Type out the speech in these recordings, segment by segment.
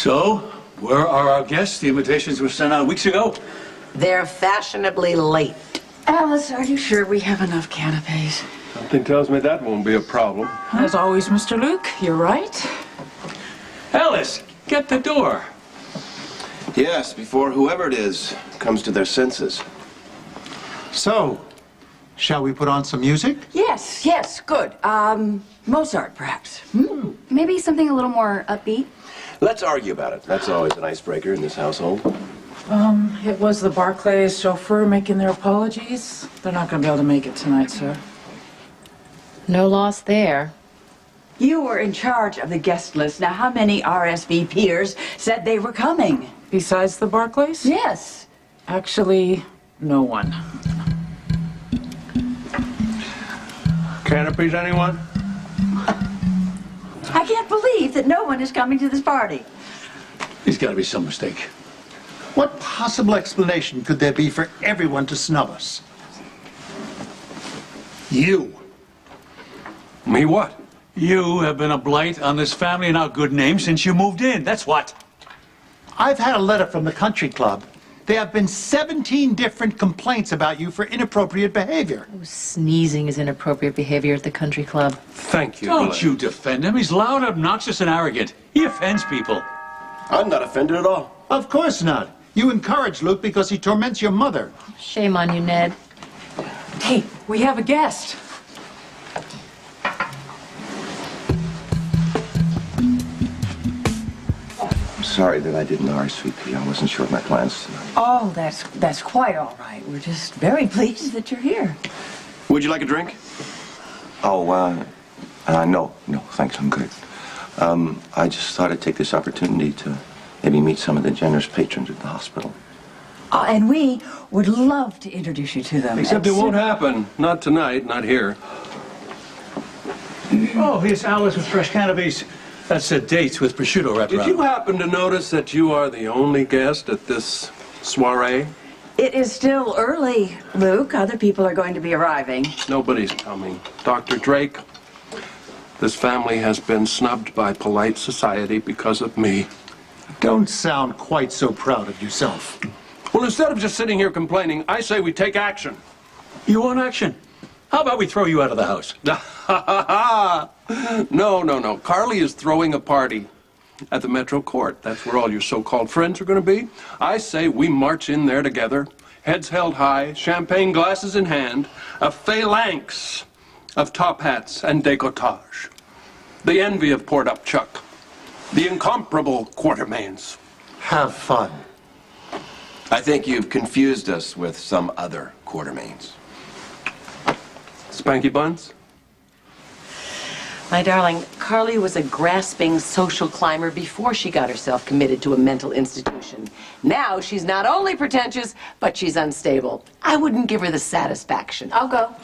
So, where are our guests? The invitations were sent out weeks ago. They're fashionably late. Alice, are you sure we have enough canapes? Something tells me that won't be a problem. As always, Mr. Luke, you're right. Alice, get the door. Yes, before whoever it is comes to their senses. So, shall we put on some music? Yes, good. Mozart, perhaps. Maybe something a little more upbeat. Let's argue about it. That's always an icebreaker in this household. It was the Barclays chauffeur making their apologies. They're not going to be able to make it tonight, sir. No loss there. You were in charge of the guest list. Now, how many RSVPers said they were coming? Besides the Barclays? Yes. Actually, no one. Canopies, anyone? I can't believe that no one is coming to this party. There's got to be some mistake. What possible explanation could there be for everyone to snub us? You. Me what? You have been a blight on this family and our good name since you moved in. That's what. I've had a letter from the country club. There have been 17 different complaints about you for inappropriate behavior. Oh, sneezing is inappropriate behavior at the country club. Thank you. Don't you defend him. He's loud, obnoxious, and arrogant. He offends people. I'm not offended at all. Of course not. You encourage Luke because he torments your mother. Shame on you, Ned. Hey, we have a guest. I'm sorry that I didn't RSVP. I wasn't sure of my plans tonight. Oh, that's quite all right. We're just very pleased that you're here. Would you like a drink? Oh, no, thanks, I'm good. I just thought I'd take this opportunity to maybe meet some of the generous patrons at the hospital. And we would love to introduce you to them. Except it won't happen. Not tonight, not here. Oh, here's Alice with fresh canopies. That's a date with prosciutto wrapped Did around. you happen to notice that you are the only guest at this soiree? It is still early, Luke. Other people are going to be arriving. Nobody's coming. Dr. Drake, this family has been snubbed by polite society because of me. Don't sound quite so proud of yourself. Well, instead of just sitting here complaining, I say we take action. You want action? How about we throw you out of the house? No. Carly is throwing a party at the Metro Court. That's where all your so-called friends are going to be. I say we march in there together, heads held high, champagne glasses in hand, a phalanx of top hats and décolletage. The envy of Port Up Chuck. The incomparable Quartermaines. Have fun. I think you've confused us with some other Quartermaines. Spanky Buns? My darling, Carly was a grasping social climber before she got herself committed to a mental institution. Now she's not only pretentious, but she's unstable. I wouldn't give her the satisfaction. I'll go.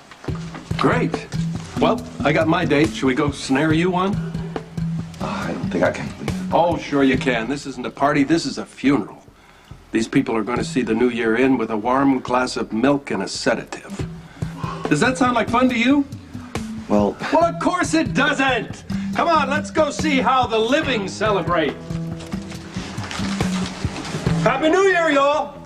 Great. Well, I got my date. Should we go snare you one? I don't think I can leave. Oh, sure you can. This isn't a party. This is a funeral. These people are going to see the new year in with a warm glass of milk and a sedative. Does that sound like fun to you? Well, Of course it doesn't! Come on, let's go see how the living celebrate. Happy New Year, y'all!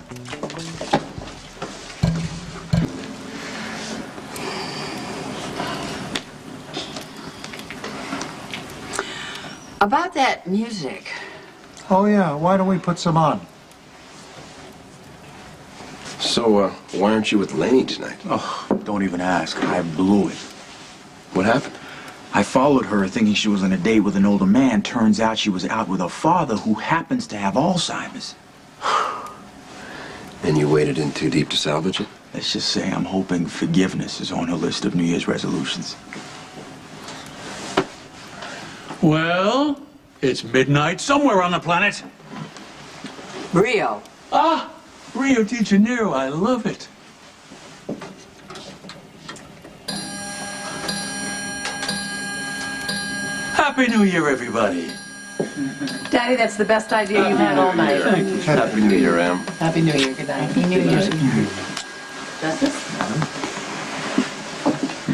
About that music. Oh, yeah, why don't we put some on? so, why aren't you with Lenny tonight? Oh, don't even ask. I blew it. What happened? I followed her thinking she was on a date with an older man. Turns out she was out with a father who happens to have Alzheimer's. And you waded in too deep to salvage it? Let's just say I'm hoping forgiveness is on her list of New Year's resolutions. Well, it's midnight somewhere on the planet. Rio. Ah, Rio de Janeiro. I love it. Happy New Year, everybody. Daddy, that's the best idea you've had all night. Thank you. Happy New Year, Em. Happy New Year. Good night. Happy New Year. Justus?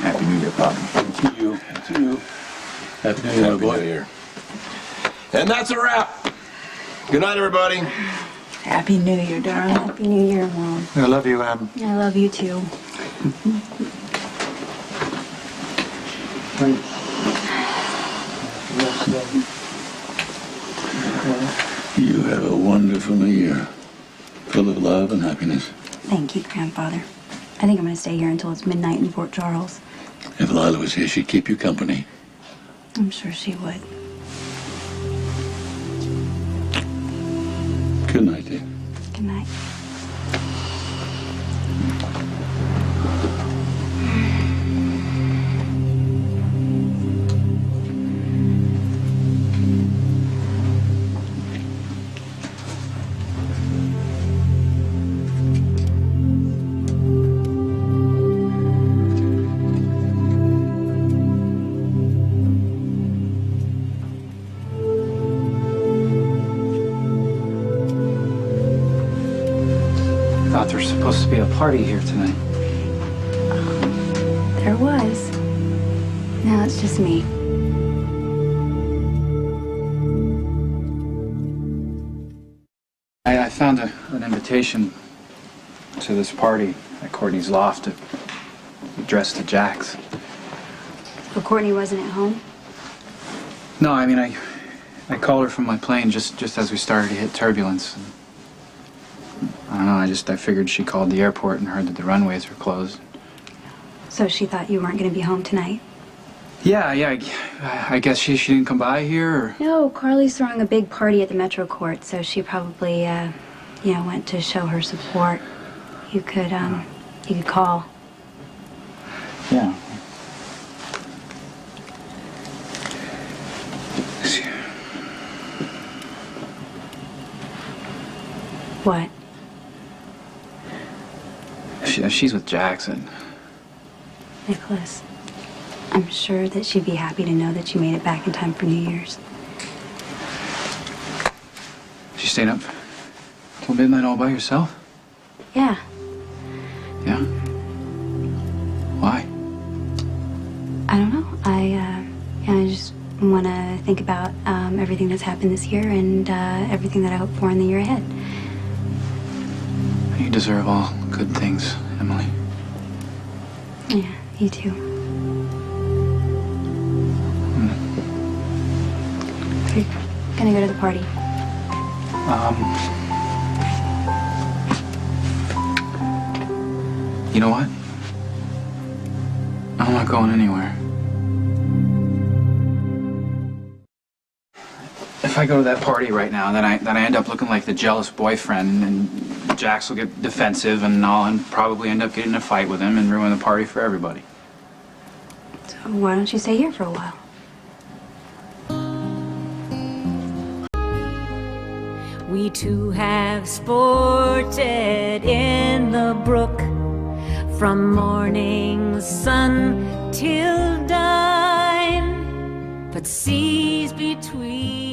Happy New Year, Pop. To you. To you. Happy New Year, my Happy boy. New Year. And that's a wrap. Good night, everybody. Happy New Year, darling. Happy New Year, Mom. I love you, Em. I love you too. You have a wonderful new year, full of love and happiness. Thank you, Grandfather. I think I'm going to stay here until it's midnight in Fort Charles. If Lila was here, she'd keep you company. I'm sure she would. Good night, dear. Good night. There's supposed to be a party here tonight. There was. Now it's just me. I found an invitation to this party at Courtney's loft, addressed to Jax. But Courtney wasn't at home? No, I mean, I called her from my plane just as we started to hit turbulence. And I don't know, I figured she called the airport and heard that the runways were closed. So she thought you weren't going to be home tonight? Yeah, I guess she didn't come by here, or... No, Carly's throwing a big party at the Metro Court, so she probably, went to show her support. You could call. Yeah. What? She's with Jackson. Nikolas, I'm sure that she'd be happy to know that you made it back in time for New Year's. She stayed up till midnight all by herself? Yeah. Yeah? Why? I don't know. I just want to think about everything that's happened this year and everything that I hope for in the year ahead. You deserve all good things, Emily. Yeah, you too. So you're gonna go to the party? You know what? I'm not going anywhere. If I go to that party right now, then I end up looking like the jealous boyfriend, and Jax will get defensive, and I'll probably end up getting in a fight with him and ruin the party for everybody. So why don't you stay here for a while? We two have sported in the brook from morning sun till dine, but seas between